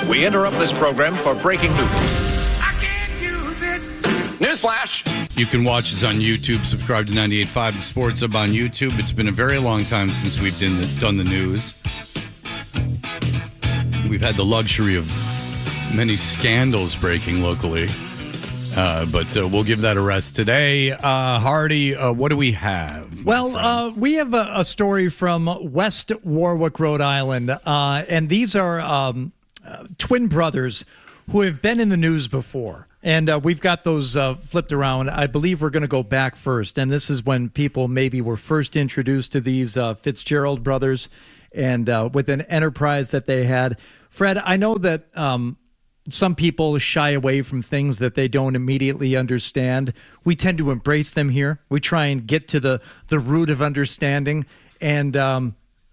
We interrupt this program for breaking news. I can't use it. Newsflash. You can watch us on YouTube. Subscribe to 98.5 The Sports Hub on YouTube. It's been a very long time since we've done the news. We've had the luxury of many scandals breaking locally. But we'll give that a rest today. Hardy, what do we have? Well, we have a story from West Warwick, Rhode Island. And these are twin brothers who have been in the news before. And we've got those flipped around. I believe we're going to go back first. And this is when people maybe were first introduced to these Fitzgerald brothers and with an enterprise that they had. Fred, I know that some people shy away from things that they don't immediately understand. We tend to embrace them here. We try and get to the root of understanding. And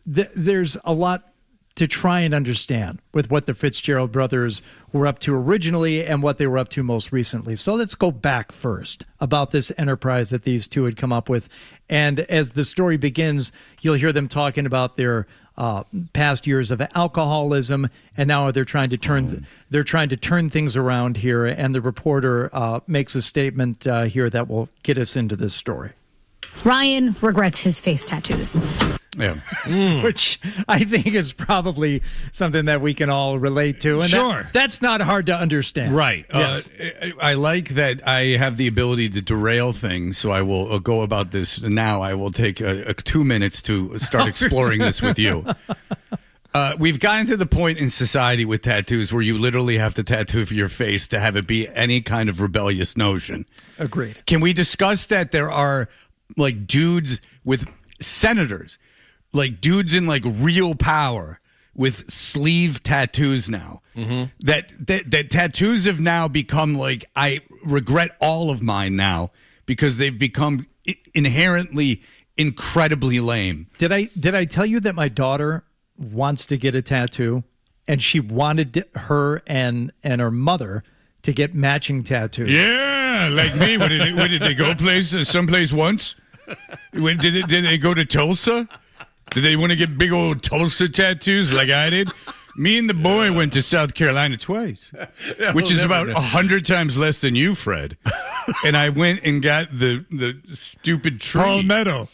there's a lot to try and understand with what the Fitzgerald brothers were up to originally and what they were up to most recently. So let's go back first about this enterprise that these two had come up with. And as the story begins, you'll hear them talking about their past years of alcoholism, and now they're trying to turn things around here. And the reporter makes a statement here that will get us into this story. Ryan regrets his face tattoos. Yeah. Which I think is probably something that we can all relate to. And sure. That's not hard to understand. Right. Yes. I like that I have the ability to derail things, so I will go about this now. I will take 2 minutes to start exploring this with you. We've gotten to the point in society with tattoos where you literally have to tattoo your face to have it be any kind of rebellious notion. Agreed. Can we discuss that there are like dudes with senators, like dudes in like real power with sleeve tattoos now? Mm-hmm. That tattoos have now become like, I regret all of mine now because they've become inherently incredibly lame. Did I tell you that my daughter wants to get a tattoo, and she wanted her and her mother to get matching tattoos? Yeah, like me. Where did they go someplace once? Did they go to Tulsa? Did they want to get big old Tulsa tattoos like I did? Me and the boy went to South Carolina twice, which is about 100 times less than you, Fred. And I went and got the stupid tree. Palmetto.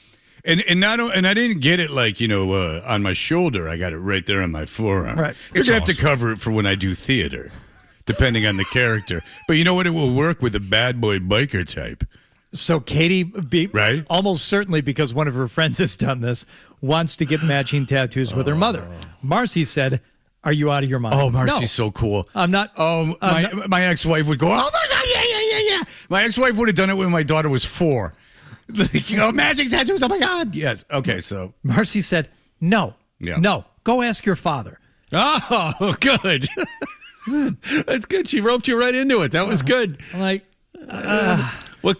And I didn't get it like, on my shoulder. I got it right there on my forearm. Right. Because I have to cover it for when I do theater, depending on the character. But you know what? It will work with a bad boy biker type. So Katie, right? Almost certainly because one of her friends has done this, wants to get matching tattoos with her mother. Marcy said, "Are you out of your mind?" Oh, Marcy's no, so cool. I'm not. Oh, my ex-wife would go, "Oh my God, yeah. My ex-wife would have done it when my daughter was 4. Like, matching tattoos. Oh my God, yes. Okay, so Marcy said, "No, no, go ask your father." Oh, good. That's good. She roped you right into it. That was good. I'm like,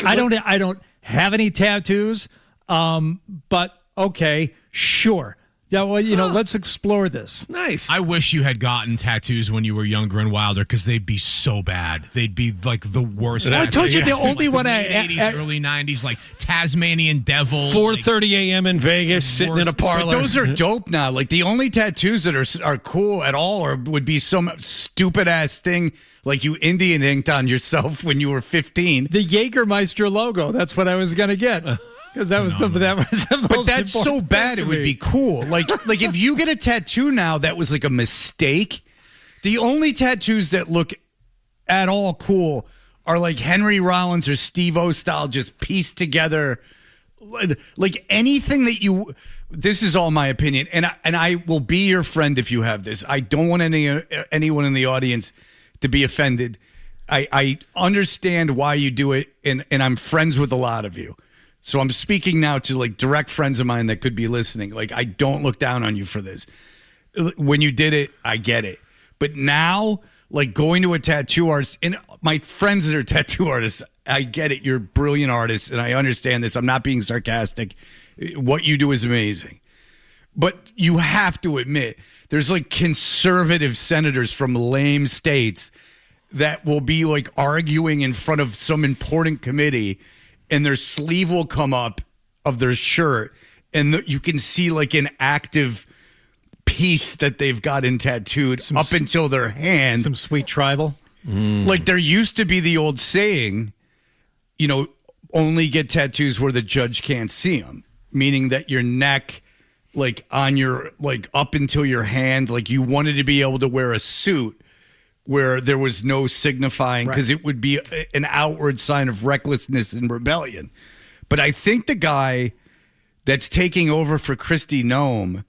I don't have any tattoos, but okay, sure. Yeah, well, let's explore this. Nice. I wish you had gotten tattoos when you were younger and wilder, because they'd be so bad. They'd be like the worst. I told you the only one I 80s, early 90s, like Tasmanian Devil. 4:30 a.m. in Vegas, sitting in a parlor. But those are dope now. Like the only tattoos that are cool at all would be some stupid ass thing like you Indian inked on yourself when you were 15. The Jägermeister logo. That's what I was going to get. Because that was the most. But that's so bad. It would be cool. Like if you get a tattoo now that was like a mistake, the only tattoos that look at all cool are like Henry Rollins or Steve-O style, just pieced together. Like anything that you. This is all my opinion, and I will be your friend if you have this. I don't want anyone in the audience to be offended. I understand why you do it, and I'm friends with a lot of you. So I'm speaking now to like direct friends of mine that could be listening. Like, I don't look down on you for this. When you did it, I get it. But now, like going to a tattoo artist, and my friends that are tattoo artists, I get it. You're brilliant artists, and I understand this. I'm not being sarcastic. What you do is amazing. But you have to admit, there's like conservative senators from lame states that will be like arguing in front of some important committee, and their sleeve will come up of their shirt, and you can see like an active piece that they've gotten tattooed up until their hand. Some sweet tribal. Like there used to be the old saying, only get tattoos where the judge can't see them, meaning that your neck, like on your, like up until your hand, like you wanted to be able to wear a suit where there was no signifying, because it would be an outward sign of recklessness and rebellion. But I think the guy that's taking over for Kristi Noem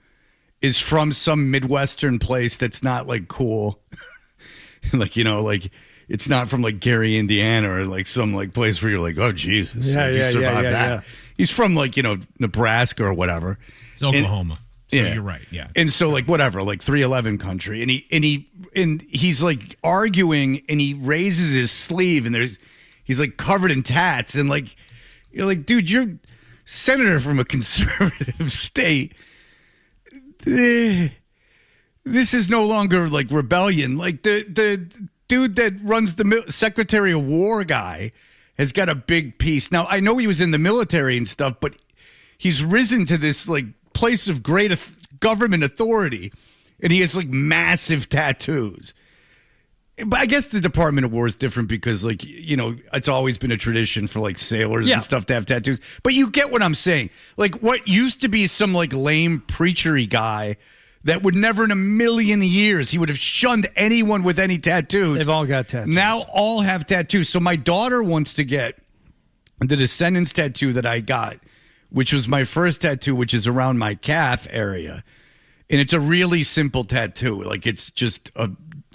is from some Midwestern place that's not like cool. Like, it's not from like Gary, Indiana, or like some like place where you're like, oh, Jesus. Yeah, like, you survived that. yeah. He's from like, Nebraska or whatever. It's Oklahoma. So you're right. Yeah. And so like whatever, like 311 country. And he's like arguing, and he raises his sleeve, and he's like covered in tats, and like you're like, dude, you're senator from a conservative state. This is no longer like rebellion. Like the dude that runs the Secretary of War guy has got a big piece. Now I know he was in the military and stuff, but he's risen to this like place of great government authority, and he has like massive tattoos. But I guess the Department of War is different because, like, it's always been a tradition for like sailors and stuff to have tattoos. But you get what I'm saying. Like, what used to be some like lame preachery guy that would never in a million years, he would have shunned anyone with any tattoos. They've all got tattoos. Now all have tattoos. So my daughter wants to get the Descendants tattoo that I got, which was my first tattoo, which is around my calf area. And it's a really simple tattoo. Like, it's just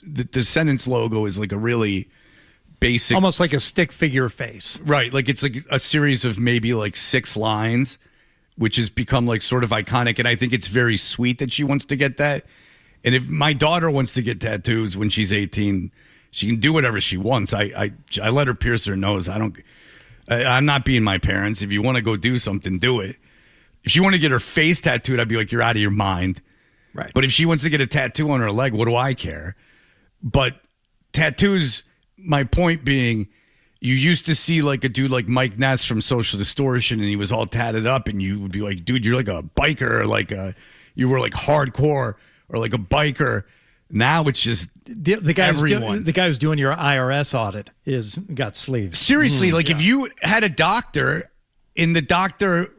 the Descendants logo is like a really basic. Almost like a stick figure face. Right. Like, it's like a series of maybe like 6 lines, which has become like sort of iconic. And I think it's very sweet that she wants to get that. And if my daughter wants to get tattoos when she's 18, she can do whatever she wants. I let her pierce her nose. I'm not being my parents. If you want to go do something, do it. If she want to get her face tattooed, I'd be like, you're out of your mind. Right. But if she wants to get a tattoo on her leg, what do I care? But tattoos, my point being, you used to see like a dude like Mike Ness from Social Distortion, and he was all tatted up, and you would be like, dude, you're like a biker, or like you were like hardcore, or like a biker. Now it's just the guy everyone. The guy who's doing your IRS audit got sleeves. Seriously, if you had a doctor and the doctor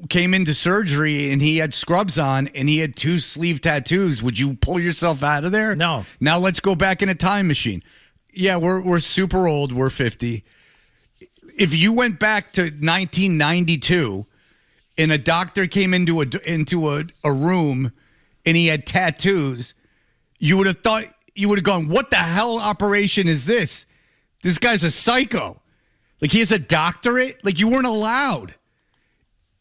came into surgery and he had scrubs on and he had 2 sleeve tattoos, would you pull yourself out of there? No. Now let's go back in a time machine. Yeah, we're super old. We're 50. If you went back to 1992 and a doctor came into a room and he had tattoos, you would have gone, what the hell operation is this? This guy's a psycho. Like, he has a doctorate. Like, you weren't allowed.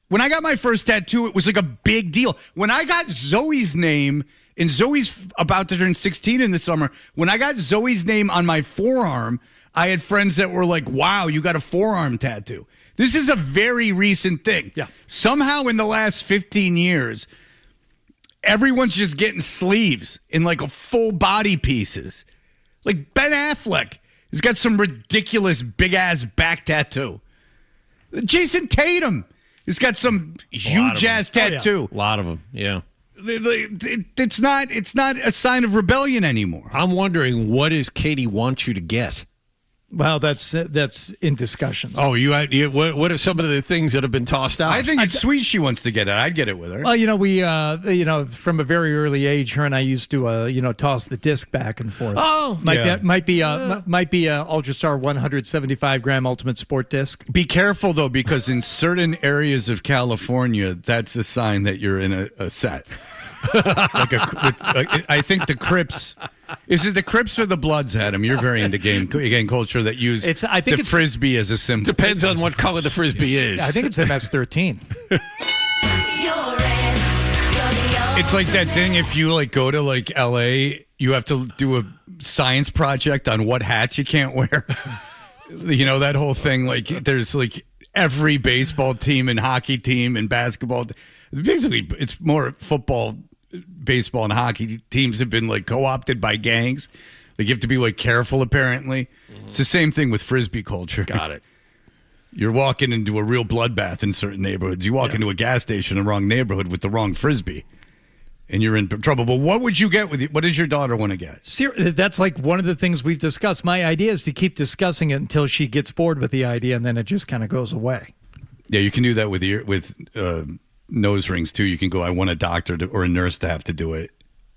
When I got my first tattoo, it was like a big deal. When I got Zoe's name, and Zoe's about to turn 16 in the summer, when I got Zoe's name on my forearm, I had friends that were like, wow, you got a forearm tattoo. This is a very recent thing. Yeah. Somehow in the last 15 years, everyone's just getting sleeves in like a full body pieces. Like Ben Affleck has got some ridiculous big ass back tattoo. Jason Tatum has got some huge ass tattoo. A lot of them, yeah. It's not a sign of rebellion anymore. I'm wondering, what does Katie want you to get? Well, that's in discussions. Oh, what are some of the things that have been tossed out? I think it's sweet she wants to get it. I'd get it with her. Well, we, from a very early age, her and I used to, toss the disc back and forth. Oh, might be a Ultrastar 175 gram Ultimate Sport disc. Be careful though, because in certain areas of California, that's a sign that you're in a set. I think the Crips. Is it the Crips or the Bloods, Adam? You're very into gang culture that use the Frisbee as a symbol. Depends on what color the Frisbee is. I think it's MS-13. It's like that thing, if you like go to like LA, you have to do a science project on what hats you can't wear. That whole thing, like there's like every baseball team and hockey team and basketball. Basically, it's more football, baseball, and hockey teams have been like co-opted by gangs. Like, you have to be like careful, apparently. Mm-hmm. It's the same thing with Frisbee culture. Got it. You're walking into a real bloodbath in certain neighborhoods. You walk into a gas station in the wrong neighborhood with the wrong Frisbee. and you're in trouble. But what would you get with you? What does your daughter want to get? That's like one of the things we've discussed. My idea is to keep discussing it until she gets bored with the idea, and then it just kind of goes away. Yeah, you can do that with nose rings too. You can go, I want a doctor or a nurse to have to do it.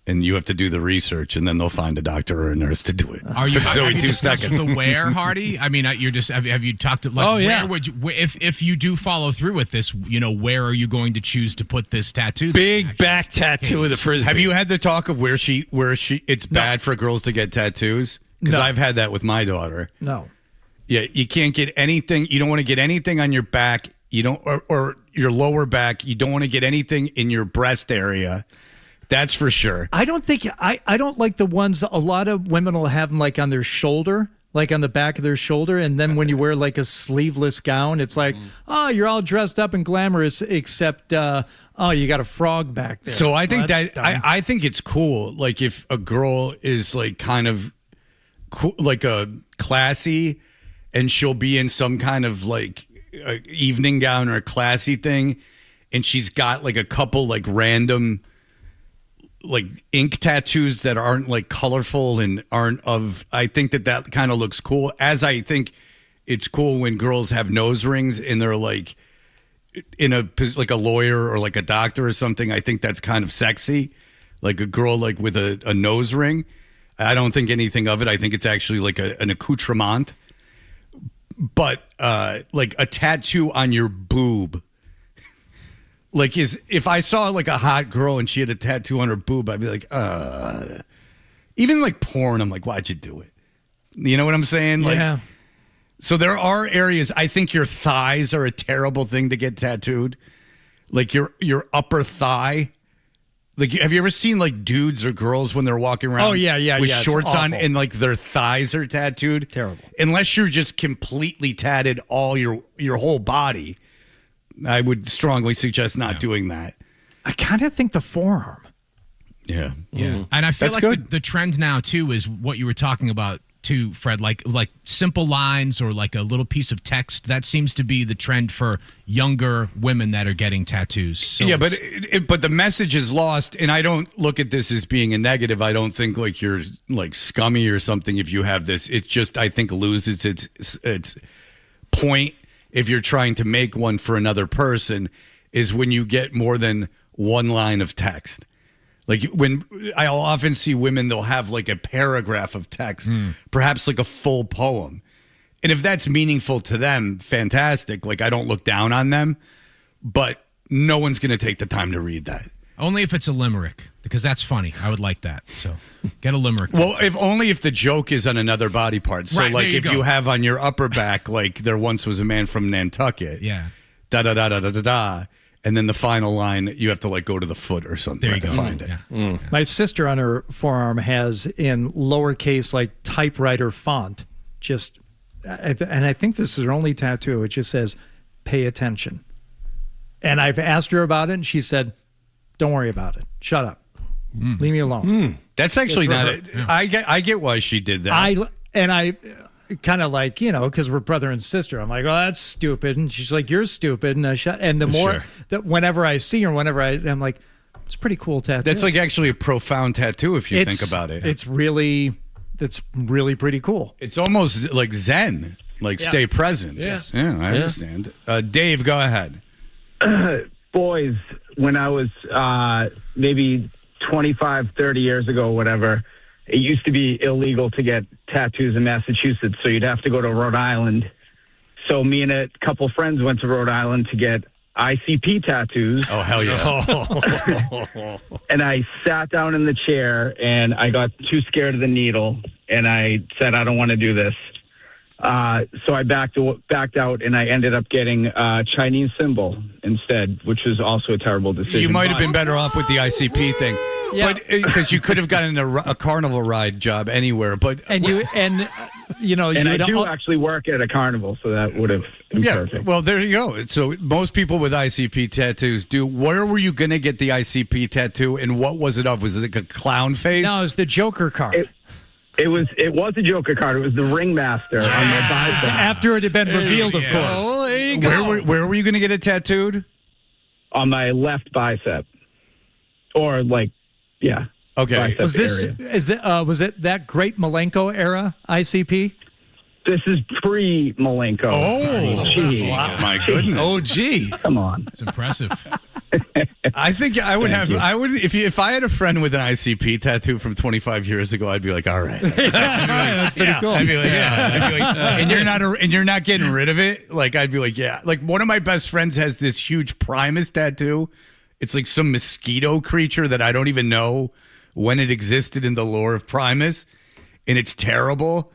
And you have to do the research, and then they'll find a doctor or a nurse to do it. Are you, so have you 2 discussed seconds. the where, Hardy? I mean, you're just have you talked to like? Oh, yeah. Where would you, if you do follow through with this? Where are you going to choose to put this tattoo? Big back tattoo of the frisbee. Have you had the talk of where it's bad for girls to get tattoos? Because I've had that with my daughter. No. Yeah, you can't get anything. You don't want to get anything on your back. You don't, or your lower back. You don't want to get anything in your breast area. That's for sure. I don't think I don't like the ones a lot of women will have them like on their shoulder, like on the back of their shoulder, and then when you wear like a sleeveless gown, it's like, oh, you're all dressed up and glamorous, except you got a frog back there. So I think I think it's cool. Like if a girl is like kind of cool, like a classy, and she'll be in some kind of like a evening gown or a classy thing, and she's got like a couple like random like ink tattoos that aren't like colorful and aren't of, I think that kind of looks cool. As I think it's cool when girls have nose rings and they're like in a, like a lawyer or like a doctor or something. I think that's kind of sexy. Like a girl like with a nose ring. I don't think anything of it. I think it's actually like an accoutrement. But like a tattoo on your boob. Like, if I saw like a hot girl and she had a tattoo on her boob, I'd be like, even like porn, I'm like, why'd you do it? You know what I'm saying? Like, yeah. So there are areas, I think your thighs are a terrible thing to get tattooed. Like your upper thigh. Like, have you ever seen like dudes or girls when they're walking around? Oh, yeah, with yeah, it's shorts on awful. and like their thighs are tattooed? Terrible. Unless you're just completely tatted all your whole body. I would strongly suggest not doing that. I kind of think the forearm. Yeah. Yeah. And I feel That's like good. the trend now, too, is what you were talking about, too, Fred, like simple lines or like a little piece of text. That seems to be the trend for younger women that are getting tattoos. So yeah, but the message is lost, and I don't look at this as being a negative. I don't think like you're like scummy or something if you have this. It just, I think, loses its point. If you're trying to make one for another person, is when you get more than one line of text. Like when I'll often see women, they'll have like a paragraph of text, perhaps like a full poem. And if that's meaningful to them, fantastic. Like I don't look down on them, but no one's going to take the time to read that. only if it's a limerick, because that's funny. I would like that. So get a limerick. Well, if the joke is on another body part. So Right, like there you if go. you have on your upper back, like there once was a man from Nantucket. Yeah. Da da da da da da da. And then the final line, you have to like go to the foot or something There you to go. find it. Yeah. My sister on her forearm has in lowercase, like typewriter font, just, and I think this is her only tattoo. It just says, "Pay attention." And I've asked her about it, and she said, "Don't worry about it. Shut up. Leave me alone." That's actually It's not. for her. I get why she did that. I kind of like, because we're brother and sister. I'm like, "Oh, that's stupid," and she's like, "You're stupid." And the more Sure. that whenever I see her, I'm like, "It's a pretty cool tattoo." That's like actually a profound tattoo if you It's- think about it. It's really pretty cool. It's almost like Zen, like Yeah. stay present. Yeah. Yeah, I understand. Dave, go ahead. Boys, when I was maybe 25, 30 years ago, whatever, it used to be illegal to get tattoos in Massachusetts, so you'd have to go to Rhode Island. So me and a couple friends went to Rhode Island to get ICP tattoos, Oh, hell yeah. and I sat down in the chair, and I got too scared of the needle, and I said, I don't want to do this. So I backed out, and I ended up getting a Chinese symbol instead, which was also a terrible decision. You might have But- been better off with the ICP thing. Yeah. But because you could have gotten a carnival ride job anywhere. But And you And I do actually work at a carnival, so that would have been yeah, perfect. well, there you go. So most people with ICP tattoos do. Where were you going to get the ICP tattoo, and what was it of? Was it like a clown face? No, it's the Joker card. It was a Joker card. It was the ringmaster on my bicep. After it had been revealed, of course. Where were you going to get it tattooed? On my left bicep. Or like Yeah. Okay. Bicep area. Was it that great Malenko era ICP? This is pre-Malenko. Oh, gee. wow. My goodness. Oh, gee. Come on. It's impressive. I think I would Thank you. if I had a friend with an ICP tattoo from 25 years ago, I'd be like, all right. That's pretty cool. I'd be like, and you're not getting rid of it. Like, I'd be like, yeah. Like, one of my best friends has this huge Primus tattoo. It's like some mosquito creature that I don't even know when it existed in the lore of Primus, and it's terrible.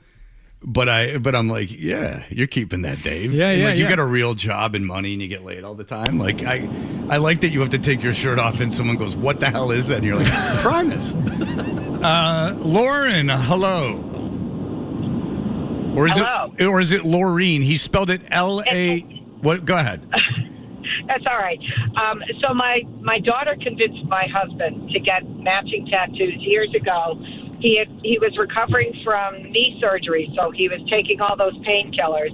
But I'm like, yeah, you're keeping that, Dave. Yeah, and yeah, You yeah. get a real job and money, and you get laid all the time. Like, I like that you have to take your shirt off, and someone goes, "What the hell is that?" And you're like, "Primus." Lauren, hello. Or is it Laureen? He spelled it L-A. What? Go ahead. That's all right. So my daughter convinced my husband to get matching tattoos years ago. He was recovering from knee surgery, so he was taking all those painkillers.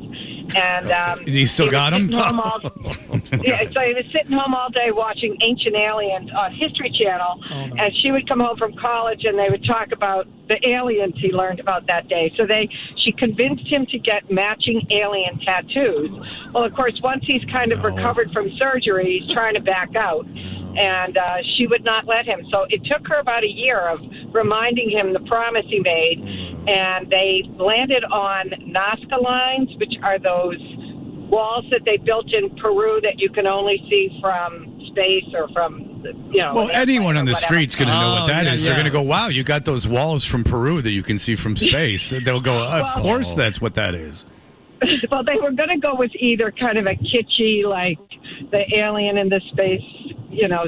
And You still got them? Yeah, so he was sitting home all day watching Ancient Aliens on History Channel, and she would come home from college, and they would talk about the aliens he learned about that day. So she convinced him to get matching alien tattoos. Well, of course, once he's kind of recovered from surgery, he's trying to back out. And she would not let him. So it took her about a year of reminding him the promise he made. And they landed on Nazca lines, which are those walls that they built in Peru that you can only see from space or from, Well, anyone on the street's going to know what that is. yeah. They're going to go, wow, you got those walls from Peru that you can see from space. They'll go, of course that's what that is. Well, they were going to go with either kind of a kitschy, like the alien in the space,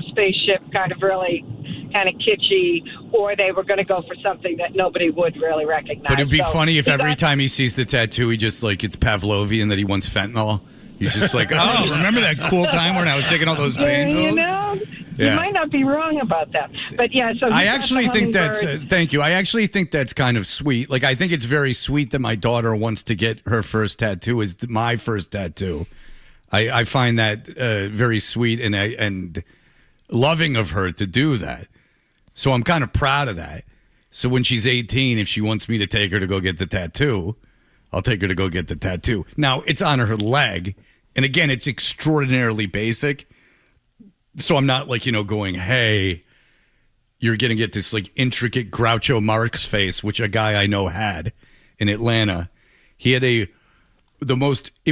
spaceship, kind of really kind of kitschy, or they were going to go for something that nobody would really recognize. But it'd be So funny if he every got- time he sees the tattoo, he just like, it's Pavlovian that he wants fentanyl. He's just like, oh, remember that cool time when I was taking all those pain pills? You might not be wrong about that. But yeah, so I actually think that's thank you. I actually think that's kind of sweet. Like, I think it's very sweet that my daughter wants to get her first tattoo as my first tattoo. I find that very sweet and loving of her to do that. So I'm kind of proud of that. So when she's 18, if she wants me to take her to go get the tattoo, I'll take her to go get the tattoo. Now, it's on her leg. And again, it's extraordinarily basic. So I'm not like, going, hey, you're going to get this like intricate Groucho Marx face, which a guy I know had in Atlanta. He had it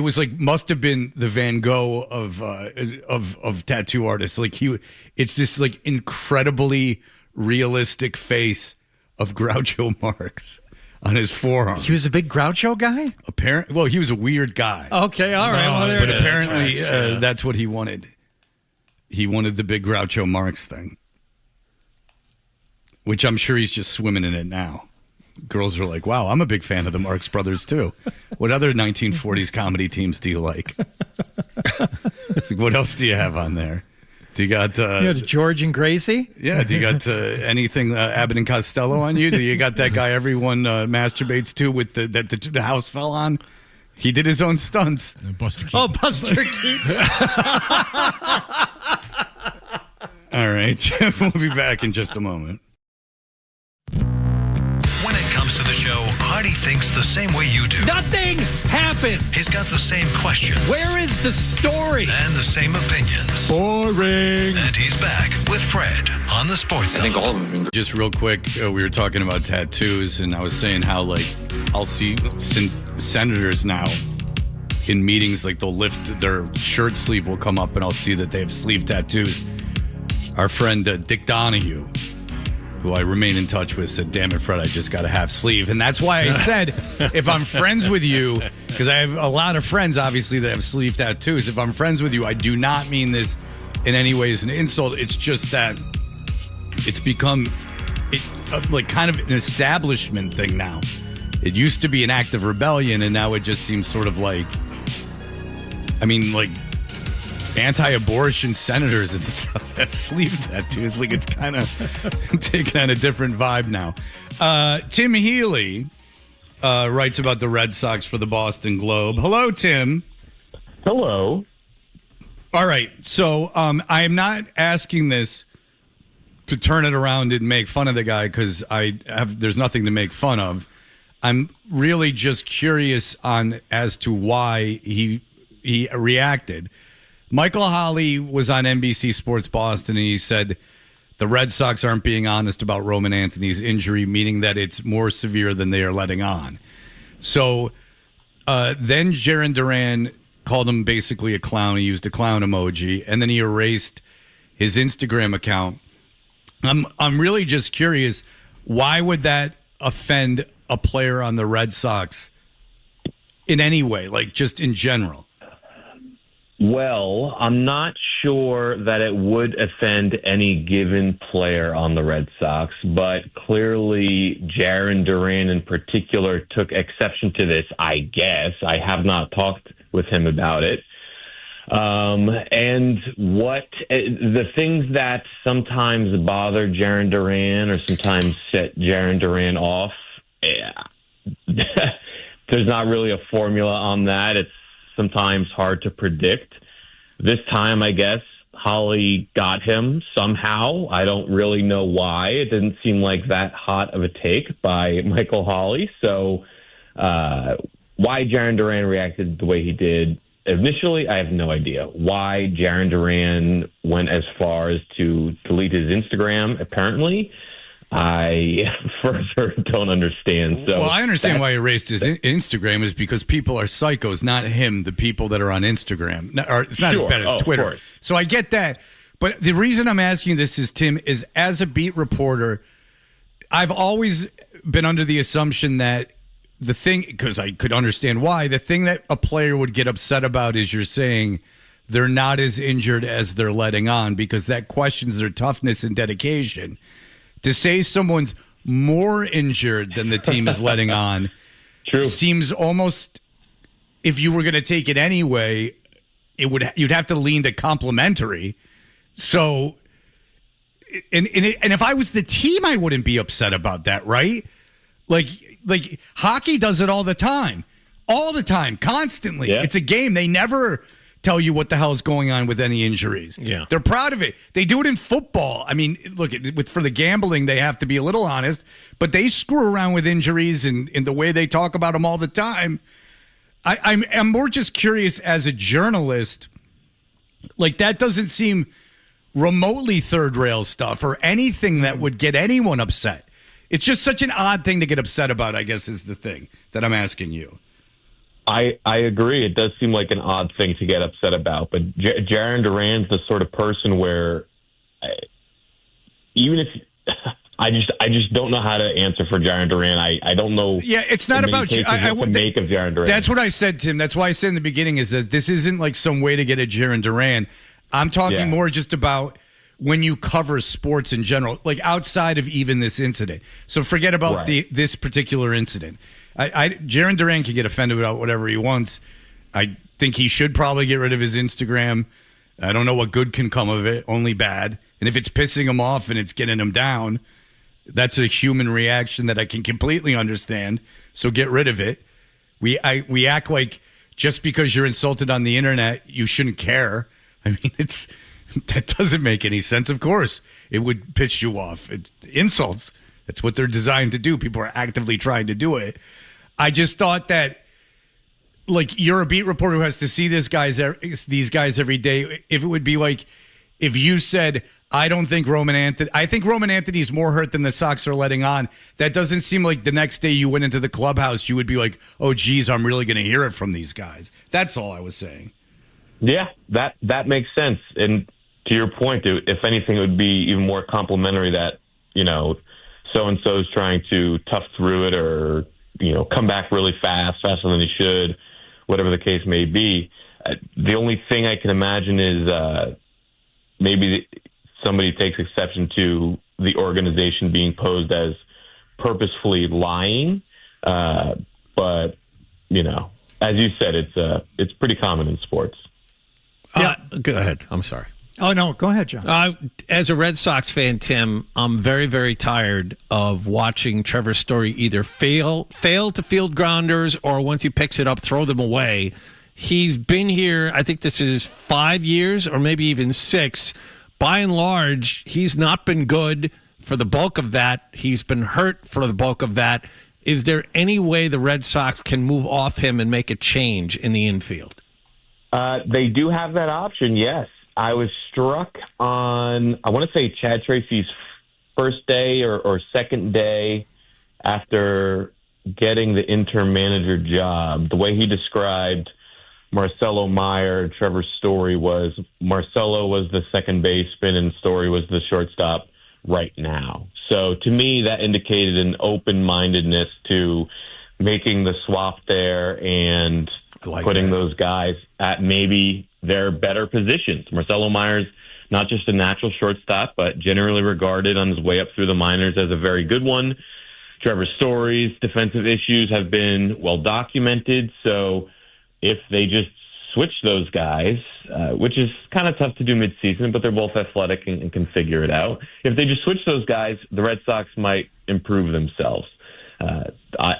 was like, must have been the Van Gogh of tattoo artists. Like it's this like incredibly realistic face of Groucho Marx on his forearm. He was a big Groucho guy? Well, he was a weird guy. Okay, all right. Well, there But it is. apparently that's what he wanted. He wanted the big Groucho Marx thing, which I'm sure he's just swimming in it now. Girls are like, wow, I'm a big fan of the Marx Brothers, too. What other 1940s comedy teams do you like? It's like, what else do you have on there? Do you got... George and Gracie? Yeah, do you got anything Abbott and Costello on you? Do you got that guy everyone masturbates to with the house fell on? He did his own stunts. Buster Keaton. Oh, Buster Keaton. All right. We'll be back in just a moment. When it comes to the show, Hardy thinks the same way you do. Nothing happened. He's got the same questions. Where is the story? And the same opinions. Boring. And he's back with Fred on the Sports Zone. Just real quick, we were talking about tattoos, and I was saying how, like, I'll see senators now in meetings, like, they'll lift their shirt sleeve will come up, and I'll see that they have sleeve tattoos. Our friend Dick Donahue, who I remain in touch with, said, damn it, Fred, I just got a half sleeve. And that's why I said, if I'm friends with you, because I have a lot of friends, obviously, that have sleeve tattoos. If I'm friends with you, I do not mean this in any way as an insult. It's just that it's become like kind of an establishment thing now. It used to be an act of rebellion, and now it just seems sort of like, I mean, like, anti-abortion senators and stuff have sleeve tattoos. Like, it's kind of taking on a different vibe now. Tim Healey writes about the Red Sox for the Boston Globe. Hello, Tim. Hello. All right. So I am not asking this to turn it around and make fun of the guy because there's nothing to make fun of. I'm really just curious as to why he reacted. Michael Healey was on NBC Sports Boston, and he said the Red Sox aren't being honest about Roman Anthony's injury, meaning that it's more severe than they are letting on. So then Jaron Duran called him basically a clown. He used a clown emoji, and then he erased his Instagram account. I'm really just curious, why would that offend a player on the Red Sox in any way, like just in general? Well, I'm not sure that it would offend any given player on the Red Sox, but clearly Jaron Duran in particular took exception to this, I guess. I have not talked with him about it. And the things that sometimes bother Jaron Duran or sometimes set Jaron Duran off, there's not really a formula on that. It's sometimes hard to predict. This time, I guess, Healey got him somehow. I don't really know why. It didn't seem like that hot of a take by Michael Healey. So why Jaron Duran reacted the way he did initially, I have no idea. Why Jaron Duran went as far as to delete his Instagram, apparently, I further don't understand. So, well, I understand why he erased his Instagram is because people are psychos, not him, the people that are on Instagram. It's not as bad as Twitter. So I get that. But the reason I'm asking this is, Tim, is as a beat reporter, I've always been under the assumption that the thing, because I could understand why, the thing that a player would get upset about is you're saying they're not as injured as they're letting on, because that questions their toughness and dedication. To say someone's more injured than the team is letting on seems almost, if you were going to take it anyway, you'd have to lean to complimentary. So, and if I was the team, I wouldn't be upset about that, right? Like hockey does it all the time, constantly. Yeah. It's a game. They never tell you what the hell is going on with any injuries. Yeah. They're proud of it. They do it in football. I mean, look, for the gambling, they have to be a little honest, but they screw around with injuries and in the way they talk about them all the time. I'm more just curious as a journalist, like that doesn't seem remotely third rail stuff or anything that would get anyone upset. It's just such an odd thing to get upset about, I guess, is the thing that I'm asking you. I agree. It does seem like an odd thing to get upset about, but Jaron Duran's the sort of person where even if I just don't know how to answer for Jaron Duran. I don't know. Yeah, it's not about you. What to make of Jaron Duran. That's what I said, Tim. That's why I said in the beginning is that this isn't like some way to get at Jaron Duran. I'm talking more just about when you cover sports in general, like outside of even this incident. So forget about this particular incident. Jaron Duran can get offended about whatever he wants. I think he should probably get rid of his Instagram. I don't know what good can come of it, only bad. And if it's pissing him off and it's getting him down, that's a human reaction that I can completely understand. So get rid of it. We act like just because you're insulted on the internet, you shouldn't care. I mean, that doesn't make any sense. Of course, it would piss you off. It's insults. That's what they're designed to do. People are actively trying to do it. I just thought that, like, you're a beat reporter who has to see these guys every day. If it would be like, if you said, I think Roman Anthony's more hurt than the Sox are letting on. That doesn't seem like the next day you went into the clubhouse, you would be like, oh, geez, I'm really going to hear it from these guys. That's all I was saying. Yeah, that makes sense. And to your point, if anything, it would be even more complimentary that, so-and-so is trying to tough through it or, come back really faster than he should, whatever the case may be. The only thing I can imagine is maybe somebody takes exception to the organization being posed as purposefully lying. But, as you said, it's pretty common in sports. Yeah, go ahead. I'm sorry. Oh, no, go ahead, John. As a Red Sox fan, Tim, I'm very, very tired of watching Trevor Story either fail to field grounders or once he picks it up, throw them away. He's been here, I think this is 5 years or maybe even 6, by and large, he's not been good for the bulk of that. He's been hurt for the bulk of that. Is there any way the Red Sox can move off him and make a change in the infield? They do have that option, yes. I was struck on, I want to say, Chad Tracy's first day or second day after getting the interim manager job. The way he described Marcelo Meyer, Trevor Story was Marcelo was the second baseman and Story was the shortstop right now. So to me, that indicated an open-mindedness to making the swap there and putting those guys at maybe their better positions. Marcelo Meyer's not just a natural shortstop, but generally regarded on his way up through the minors as a very good one. Trevor Story's defensive issues have been well documented, so if they just switch those guys, which is kind of tough to do midseason, but they're both athletic and can figure it out. If they just switch those guys, the Red Sox might improve themselves.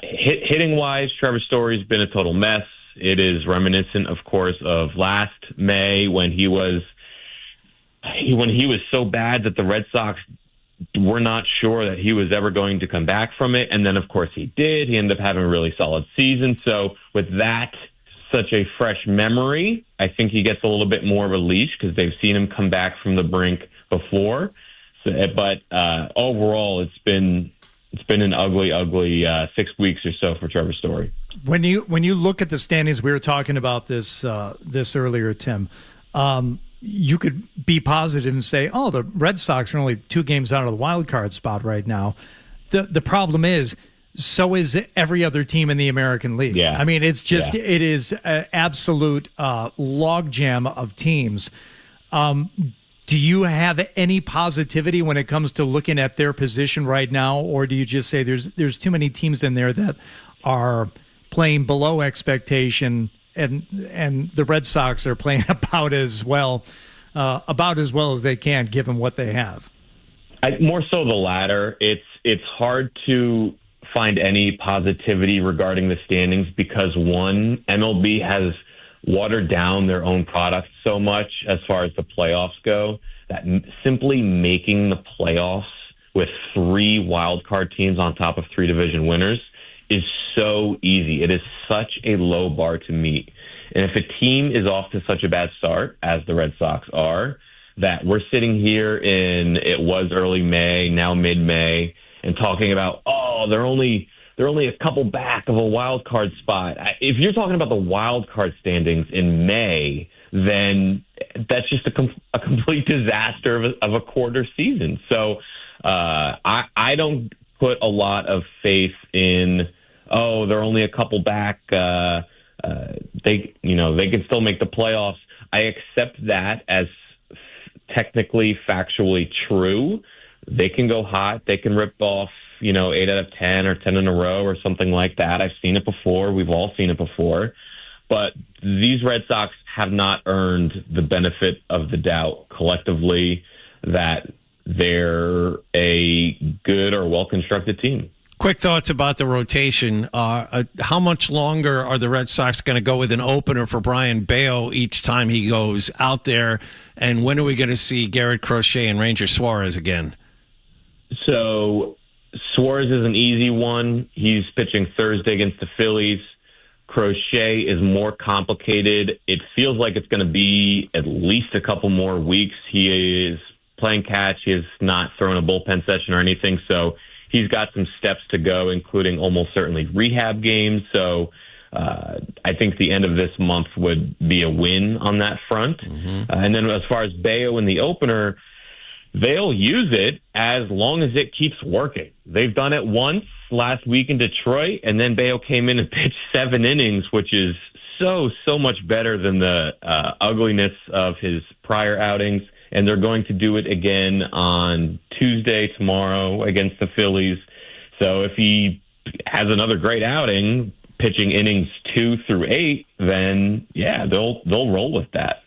Hitting-wise, Trevor Story's been a total mess. It is reminiscent, of course, of last May when he was so bad that the Red Sox were not sure that he was ever going to come back from it. And then, of course, he did. He ended up having a really solid season. So with that, such a fresh memory, I think he gets a little bit more of a leash because they've seen him come back from the brink before. So, but overall, it's been an ugly 6 weeks or so for Trevor Story. When you look at the standings, we were talking about this earlier, Tim. You could be positive and say, "Oh, the Red Sox are only 2 games out of the wild card spot right now." The problem is, so is every other team in the American League. Yeah. I mean, it's just it is an absolute logjam of teams. Do you have any positivity when it comes to looking at their position right now, or do you just say there's too many teams in there that are playing below expectation, and the Red Sox are playing about as well as they can given what they have? More so the latter. It's hard to find any positivity regarding the standings because, one, MLB has watered down their own product so much as far as the playoffs go that simply making the playoffs with 3 wild card teams on top of 3 division winners is so easy. It is such a low bar to meet. And if a team is off to such a bad start, as the Red Sox are, that we're sitting here it was early May, now mid-May, and talking about, they're only a couple back of a wild card spot. If you're talking about the wild card standings in May, then that's just a complete disaster of a quarter season. So I don't put a lot of faith in, they're only a couple back. They can still make the playoffs. I accept that as technically, factually true. They can go hot. They can rip off 8 out of 10 or 10 in a row or something like that. I've seen it before. We've all seen it before. But these Red Sox have not earned the benefit of the doubt collectively that they're a good or well-constructed team. Quick thoughts about the rotation. How much longer are the Red Sox going to go with an opener for Brian Bayo each time he goes out there? And when are we going to see Garrett Crochet and Ranger Suarez again? So Suarez is an easy one. He's pitching Thursday against the Phillies. Crochet is more complicated. It feels like it's going to be at least a couple more weeks. He is playing catch. He has not thrown a bullpen session or anything, so he's got some steps to go, including almost certainly rehab games. So I think the end of this month would be a win on that front. Mm-hmm. And then as far as Bayo in the opener, they'll use it as long as it keeps working. They've done it once last week in Detroit, and then Bayo came in and pitched 7 innings, which is so much better than the ugliness of his prior outings. And they're going to do it again on Tuesday, tomorrow, against the Phillies. So if he has another great outing, pitching innings 2 through 8, then they'll roll with that.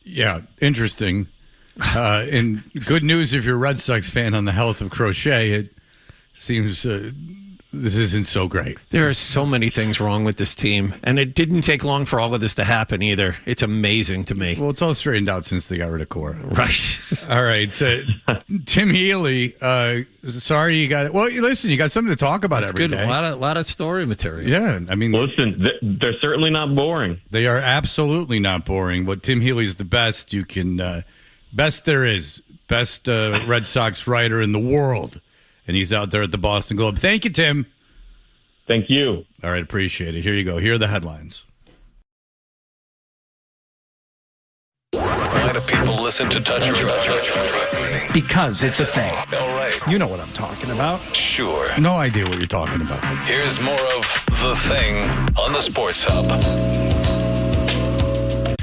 Yeah, interesting. And good news if you're a Red Sox fan on the health of Crochet. It seems this isn't so great. There are so many things wrong with this team, and it didn't take long for all of this to happen either. It's amazing to me. Well, it's all straightened out since they got rid of Cora. Right. All right. So, Tim Healey, sorry you got it. Well, listen, you got something to talk about every day. A lot of story material. Yeah, I mean, Listen, they're certainly not boring. they are absolutely not boring. But Tim Healey's the best you can, best there is, best Red Sox writer in the world, and he's out there at the Boston Globe. Thank you, Tim. Thank you. All right, appreciate it. Here you go. Here are the headlines. Why do people listen to Touch Radio? Because it's a thing. All right. You know what I'm talking about. Sure. No idea what you're talking about. Here's more of The Thing on the Sports Hub.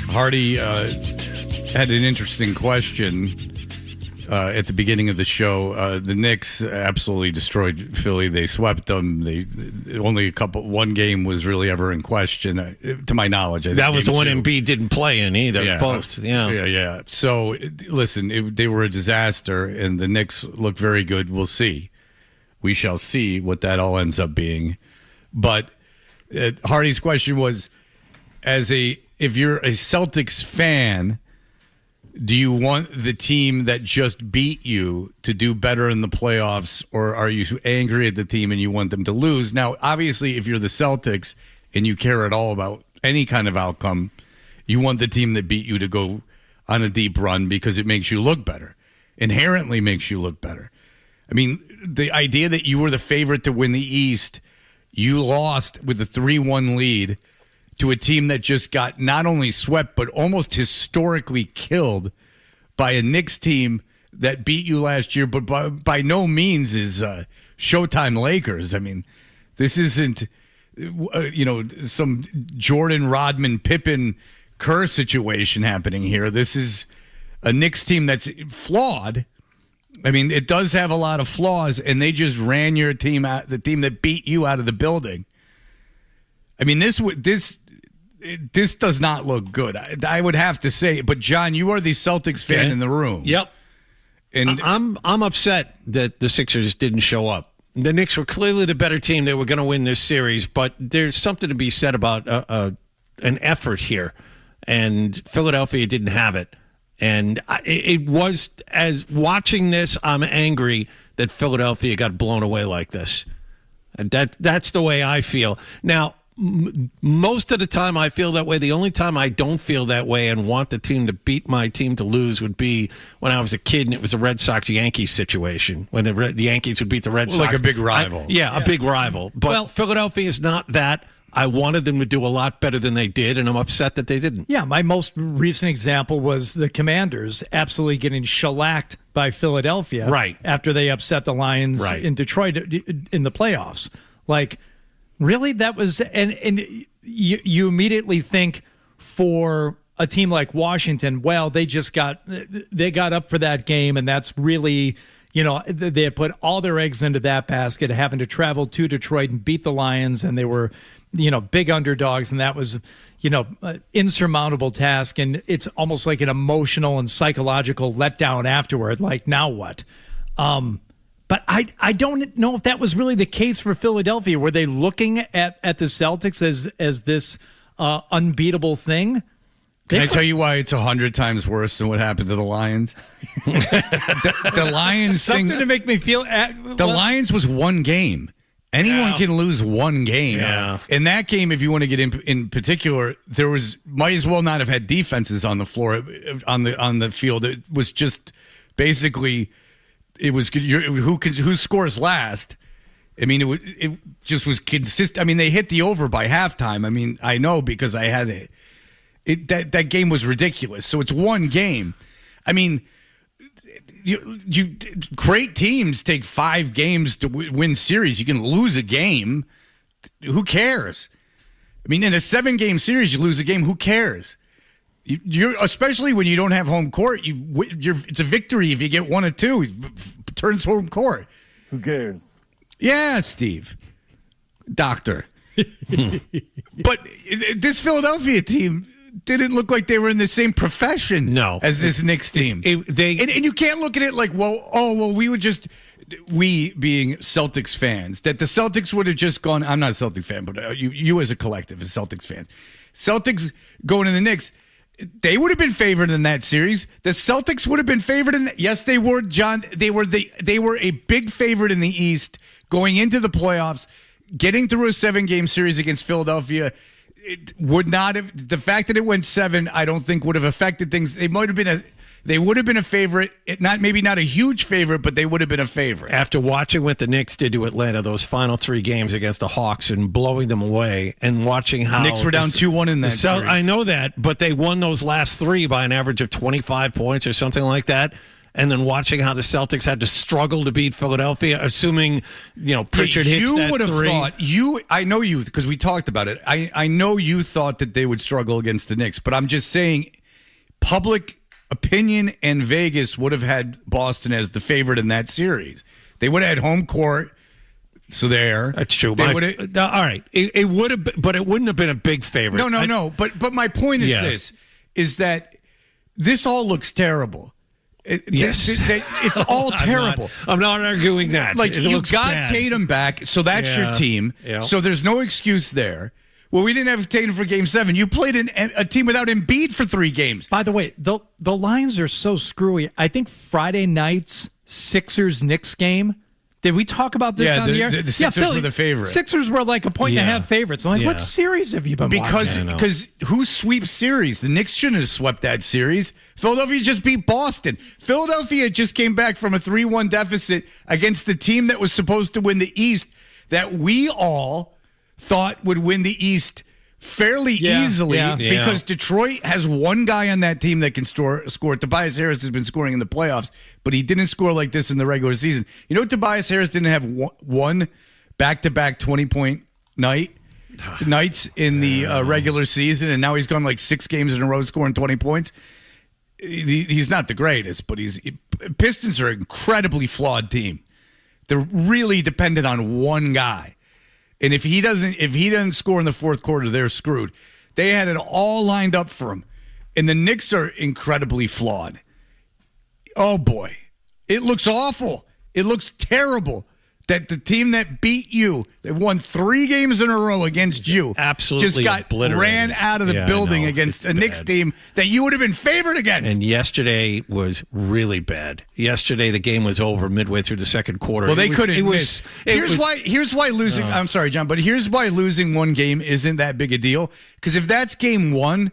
Hardy had an interesting question at the beginning of the show. The Knicks absolutely destroyed Philly. They swept them. One game was really ever in question, to my knowledge. That was the one Embiid didn't play in either. Yeah. Both. Yeah. Yeah. So, listen, they were a disaster, and the Knicks look very good. We'll see. We shall see what that all ends up being. But Hardy's question was, if you're a Celtics fan, do you want the team that just beat you to do better in the playoffs, or are you angry at the team and you want them to lose? Now, obviously, if you're the Celtics and you care at all about any kind of outcome, you want the team that beat you to go on a deep run because it makes you look better, inherently makes you look better. I mean, the idea that you were the favorite to win the East, you lost with a 3-1 lead to a team that just got not only swept, but almost historically killed by a Knicks team that beat you last year, but by no means is Showtime Lakers. I mean, this isn't, some Jordan, Rodman, Pippen, Kerr situation happening here. This is a Knicks team that's flawed. I mean, it does have a lot of flaws, and they just ran your team out, the team that beat you out of the building. I mean, this does not look good. I would have to say. But John, you are the Celtics fan in the room. Yep. And I'm upset that the Sixers didn't show up. The Knicks were clearly the better team. They were going to win this series, but there's something to be said about an effort here. And Philadelphia didn't have it. And it was, as watching this, I'm angry that Philadelphia got blown away like this. And that's the way I feel. Now, most of the time I feel that way. The only time I don't feel that way and want the team to beat my team to lose would be when I was a kid and it was a Red Sox-Yankees situation, when the Yankees would beat the Red Sox. Like a big rival. A big rival. But Philadelphia is not that. I wanted them to do a lot better than they did, and I'm upset that they didn't. Yeah, my most recent example was the Commanders absolutely getting shellacked by Philadelphia after they upset the Lions in Detroit in the playoffs. Like, really? That was, and you immediately think for a team like Washington, well, they got up for that game, and that's really, they had put all their eggs into that basket, having to travel to Detroit and beat the Lions, and they were, big underdogs, and that was, an insurmountable task, and it's almost like an emotional and psychological letdown afterward. Like, now what? But I don't know if that was really the case for Philadelphia. Were they looking at the Celtics as this unbeatable thing? Can I tell you why it's 100 times worse than what happened to the Lions? the Lions something thing, to make me feel. The Lions was one game. Anyone can lose one game. Yeah. In that game, if you want to get in particular, there might as well not have had defenses on the floor on the field. It was just basically. It was who scores last. I mean, it just was consistent. I mean, they hit the over by halftime. I mean, I know because I had it. That game was ridiculous. So it's one game. I mean, you great teams take 5 games to win series. You can lose a game. Who cares? I mean, in a 7-game series, you lose a game. Who cares? You're especially when you don't have home court. It's a victory if you get 1 or 2. Turns home court. Who cares? Yeah, Steve, Doctor. But this Philadelphia team didn't look like they were in the same profession. No. As this Knicks team. And you can't look at it like, we would just we being Celtics fans, that the Celtics would have just gone. I'm not a Celtics fan, but you as a collective as Celtics fans, Celtics going to the Knicks, they would have been favored in that series. The Celtics would have been favored in. Yes, they were, John. They were a big favorite in the East going into the playoffs, getting through a 7-game series against Philadelphia. It would not have. The fact that it went 7, I don't think would have affected things. They would have been a favorite. Maybe not a huge favorite, but they would have been a favorite. After watching what the Knicks did to Atlanta, those final 3 games against the Hawks and blowing them away, and watching how Knicks were down 2-1 in that series. I know that, but they won those last 3 by an average of 25 points or something like that. And then watching how the Celtics had to struggle to beat Philadelphia, assuming, Pritchard hits that 3. You would have thought, I know you, because we talked about it. I know you thought that they would struggle against the Knicks, but I'm just saying public opinion and Vegas would have had Boston as the favorite in that series. They would have had home court. So that's true. All right. It would have, but it wouldn't have been a big favorite. No. But my point is is that this all looks terrible. Yes. It's all terrible. I'm not arguing that. Like, you got bad. Tatum back, so that's your team. Yeah. So there's no excuse there. Well, we didn't have Tatum for Game 7. You played a team without Embiid for 3 games. By the way, the lines are so screwy. I think Friday night's Sixers-Knicks game, did we talk about this on the air? The Sixers were the favorite. Sixers were like a point and a half favorites. I'm like, what series have you been watching? Because who sweeps series? The Knicks shouldn't have swept that series. Philadelphia just beat Boston. Philadelphia just came back from a 3-1 deficit against the team that was supposed to win the East, that we all thought would win the East fairly easily because Detroit has one guy on that team that can score. Tobias Harris has been scoring in the playoffs, but he didn't score like this in the regular season. You know, Tobias Harris didn't have one back-to-back 20-point nights in the regular season, and now he's gone like 6 games in a row scoring 20 points. He's not the greatest, but Pistons are an incredibly flawed team. They're really dependent on one guy. And if he doesn't score in the fourth quarter, they're screwed. They had it all lined up for him. And the Knicks are incredibly flawed. Oh, boy. It looks awful. It looks terrible that the team that beat you, they won 3 games in a row against you, absolutely just got ran out of the building against a Knicks team that you would have been favored against. And yesterday was really bad. Yesterday, the game was over midway through the second quarter. Well, they couldn't miss. Here's why losing. I'm sorry, John, but here's why losing one game isn't that big a deal. Because if that's game 1,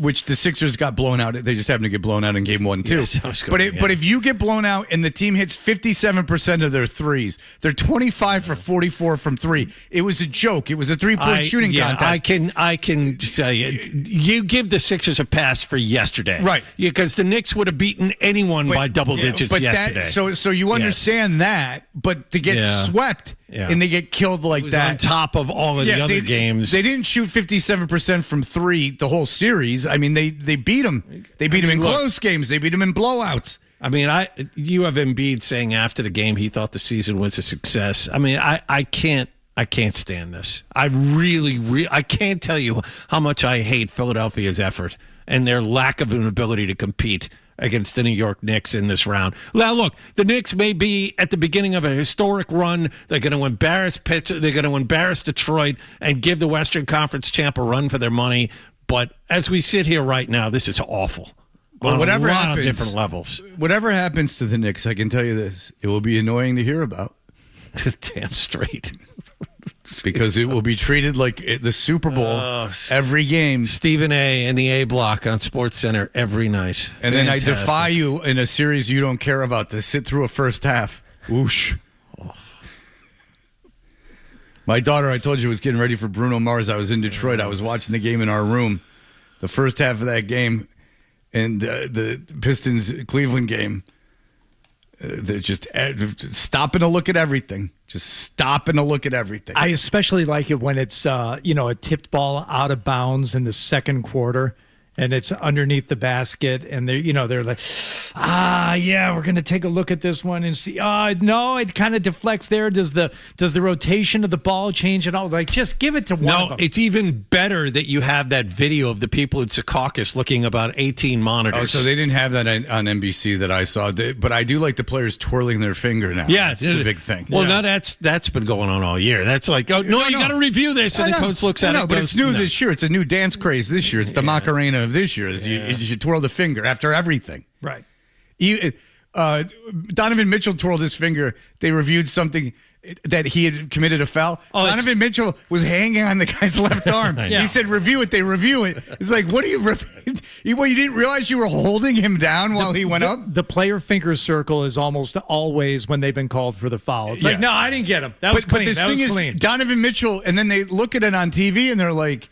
which the Sixers got blown out, they just happened to get blown out in game 1 too. Yes, but if you get blown out and the team hits 57% of their threes, they're 25 for 44 from 3. It was a joke. It was a 3-point shooting contest. I can tell you give the Sixers a pass for yesterday, right? Because the Knicks would have beaten anyone by double digits yesterday. So you understand that, but to get swept. Yeah. And they get killed like that. On top of all of the other games. They didn't shoot 57% from 3 the whole series. I mean, they beat them. They beat them in close games. They beat them in blowouts. I mean, you have Embiid saying after the game he thought the season was a success. I mean, I can't stand this. I can't tell you how much I hate Philadelphia's effort and their lack of an ability to compete against the New York Knicks in this round. Now, look, the Knicks may be at the beginning of a historic run. They're going to embarrass Pittsburgh. They're going to embarrass Detroit and give the Western Conference champ a run for their money. But as we sit here right now, this is awful. Well, whatever a lot happens, of different levels. Whatever happens to the Knicks, I can tell you this: it will be annoying to hear about. Damn straight. Because it will be treated like the Super Bowl every game. Stephen A. in the A block on SportsCenter every night. And then I defy you in a series you don't care about to sit through a first half. Whoosh. Oh. My daughter, I told you, was getting ready for Bruno Mars. I was in Detroit. I was watching the game in our room. The first half of that game and the Pistons-Cleveland game. They're just stopping to look at everything. Just stopping to look at everything. I especially like it when it's a tipped ball out of bounds in the second quarter, and it's underneath the basket, and they're like, yeah, we're going to take a look at this one and see. No, it kind of deflects there. Does the rotation of the ball change at all? Like, just give it to one of them. No, it's even better that you have that video of the people in Secaucus looking about 18 monitors. Oh, so they didn't have that on NBC that I saw, but I do like the players twirling their finger now. Yeah, that's the big thing. Well, now that's been going on all year. That's like, you got to review this, and the coach looks at it. But it's new this year. It's a new dance craze this year. It's the Macarena of this year. You twirl the finger after everything. Right. Donovan Mitchell twirled his finger. They reviewed something that he had committed a foul. Donovan Mitchell was hanging on the guy's left arm. He said, review it. They review it. It's like, what do you you didn't realize you were holding him down while he went up? The player finger circle is almost always when they've been called for the foul. It's like, no, I didn't get him. That was clean. But this thing is, Donovan Mitchell, and then they look at it on TV and they're like,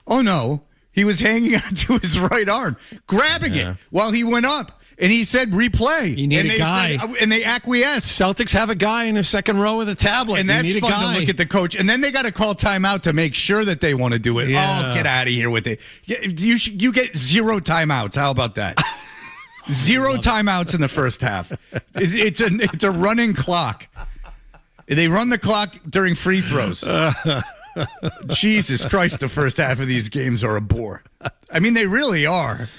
oh no, he was hanging onto his right arm, grabbing it while he went up. And he said, replay. You need a guy. And they acquiesced. Celtics have a guy in the second row with a tablet. And that's fun to look at the coach. And then they got to call timeout to make sure that they want to do it. Yeah. Oh, get out of here with it. You get 0 timeouts. How about that? 0 timeouts in the first half. It's a running clock. They run the clock during free throws. Jesus Christ, the first half of these games are a bore. I mean, they really are.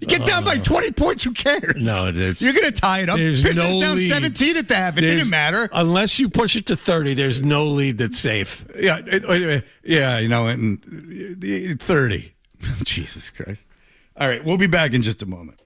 You get down by 20 points, who cares? No, you're going to tie it up. Pistons down 17 at the half. It didn't matter. Unless you push it to 30, there's no lead that's safe. Yeah, and 30. Jesus Christ. All right, we'll be back in just a moment.